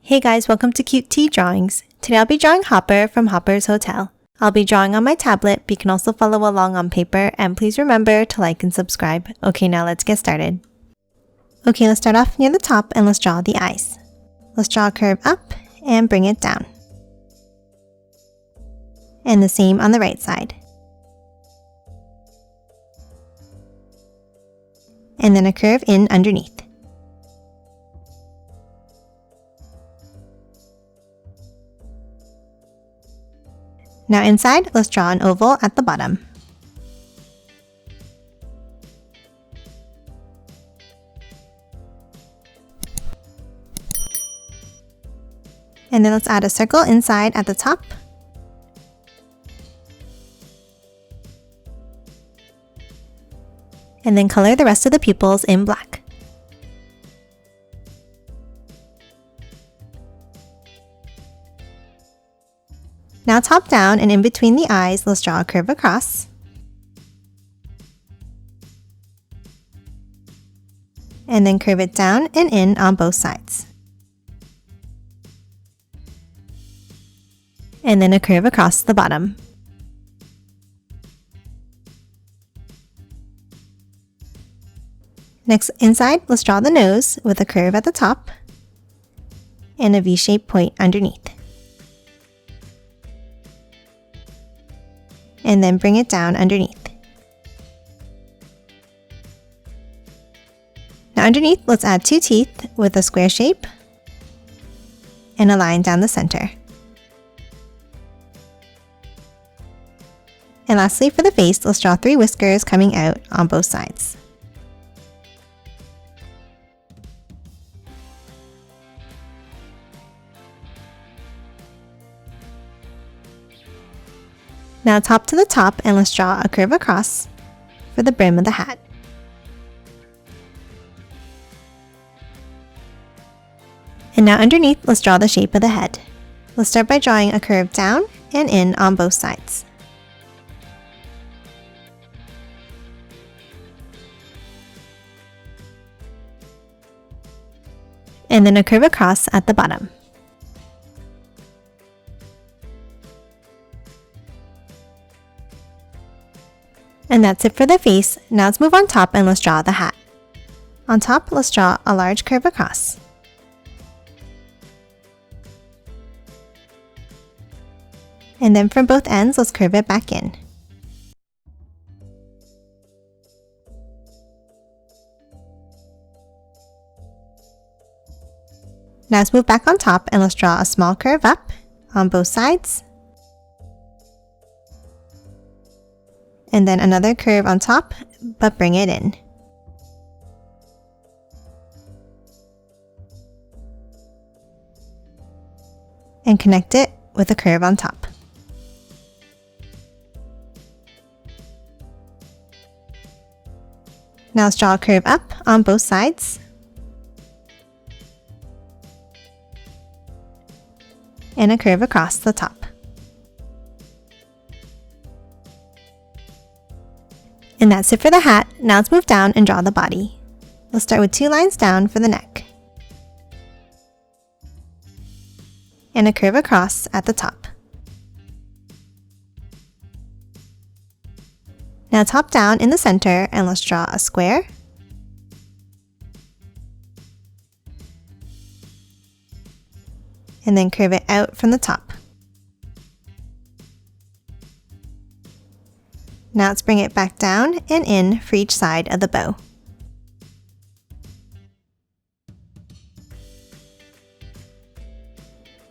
Hey guys, welcome to Cute Tea Drawings. Today I'll be drawing Hopper from Hopper's Hotel. I'll be drawing on my tablet, but you can also follow along on paper, and please remember to like and subscribe. Okay, now let's get started. Okay, let's start off near the top and let's draw the eyes. Let's draw a curve up and bring it down. And the same on the right side. And then a curve in underneath. Now inside, let's draw an oval at the bottom. And then let's add a circle inside at the top. And then color the rest of the pupils in black. Now top down and in between the eyes, let's draw a curve across. And then curve it down and in on both sides. And then a curve across the bottom. Next, inside, let's draw the nose with a curve at the top and a V-shaped point underneath. And then bring it down underneath. Now underneath, let's add two teeth with a square shape and a line down the center. And lastly, for the face, let's draw 3 whiskers coming out on both sides. Now top to the top and let's draw a curve across for the brim of the hat. And now underneath, let's draw the shape of the head. Let's start by drawing a curve down and in on both sides. And then a curve across at the bottom. And that's it for the face. Now let's move on top and let's draw the hat. On top, let's draw a large curve across. And then from both ends, let's curve it back in. Now let's move back on top and let's draw a small curve up on both sides. And then another curve on top, but bring it in. And connect it with a curve on top. Now let's draw a curve up on both sides. And a curve across the top. And that's it for the hat. Now let's move down and draw the body. Let's start with 2 lines down for the neck. And a curve across at the top. Now top down in the center and let's draw a square. And then curve it out from the top. Now let's bring it back down and in for each side of the bow.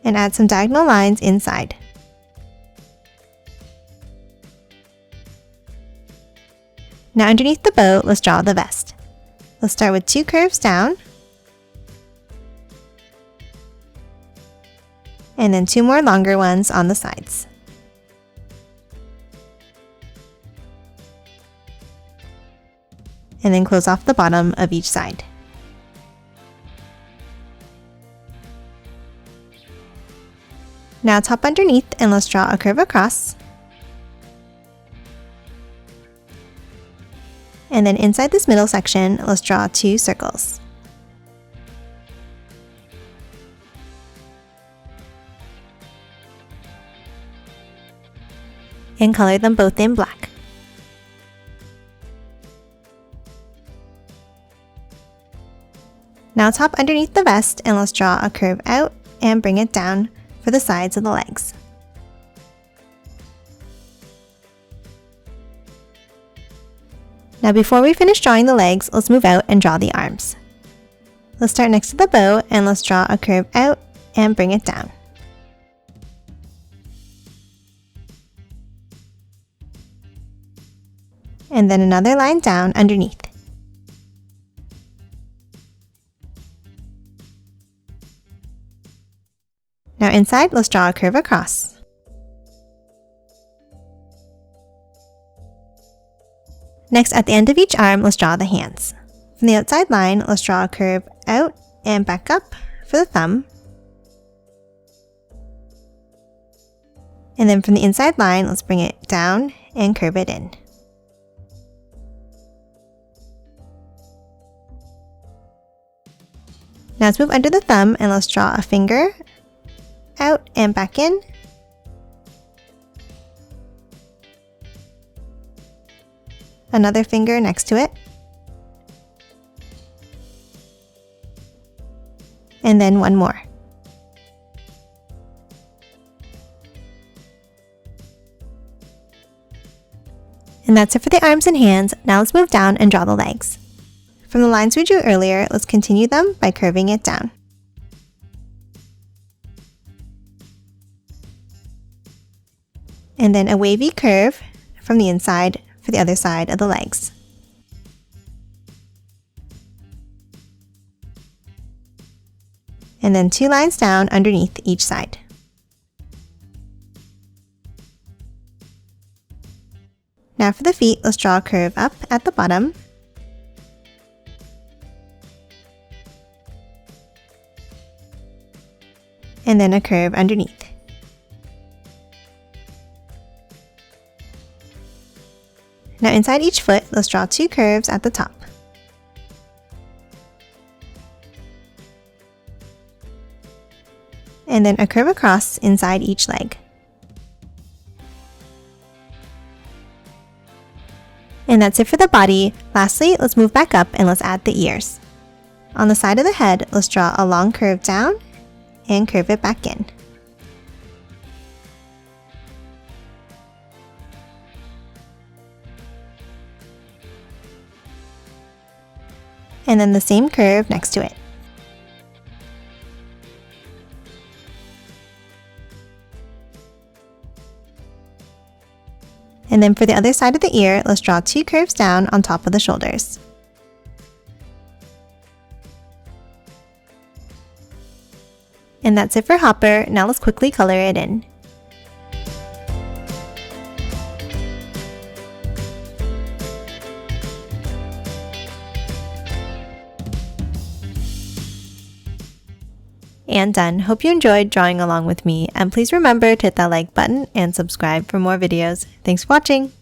And add some diagonal lines inside. Now underneath the bow, let's draw the vest. Let's start with 2 curves down. And then 2 more longer ones on the sides. And then close off the bottom of each side. Now top underneath and let's draw a curve across. And then inside this middle section, let's draw 2 circles. and color them both in black. Now top underneath the vest, and let's draw a curve out and bring it down for the sides of the legs. Now before we finish drawing the legs, let's move out and draw the arms. Let's start next to the bow, and let's draw a curve out and bring it down. And then another line down underneath. Now inside, let's draw a curve across. Next, at the end of each arm, let's draw the hands. From the outside line, let's draw a curve out and back up for the thumb. And then from the inside line, let's bring it down and curve it in. Now let's move under the thumb, and let's draw a finger out and back in. Another finger next to it. And then one more. And that's it for the arms and hands. Now let's move down and draw the legs. From the lines we drew earlier, let's continue them by curving it down. And then a wavy curve from the inside for the other side of the legs. And then 2 lines down underneath each side. Now for the feet, let's draw a curve up at the bottom. And then a curve underneath. Now inside each foot, let's draw 2 curves at the top. And then a curve across inside each leg. And that's it for the body. Lastly, let's move back up and let's add the ears. On the side of the head, let's draw a long curve down and curve it back in. And then the same curve next to it. And then for the other side of the ear, let's draw 2 curves down on top of the shoulders. And that's it for Hopper. Now let's quickly color it in. And done. Hope you enjoyed drawing along with me, and please remember to hit that like button and subscribe for more videos. Thanks for watching!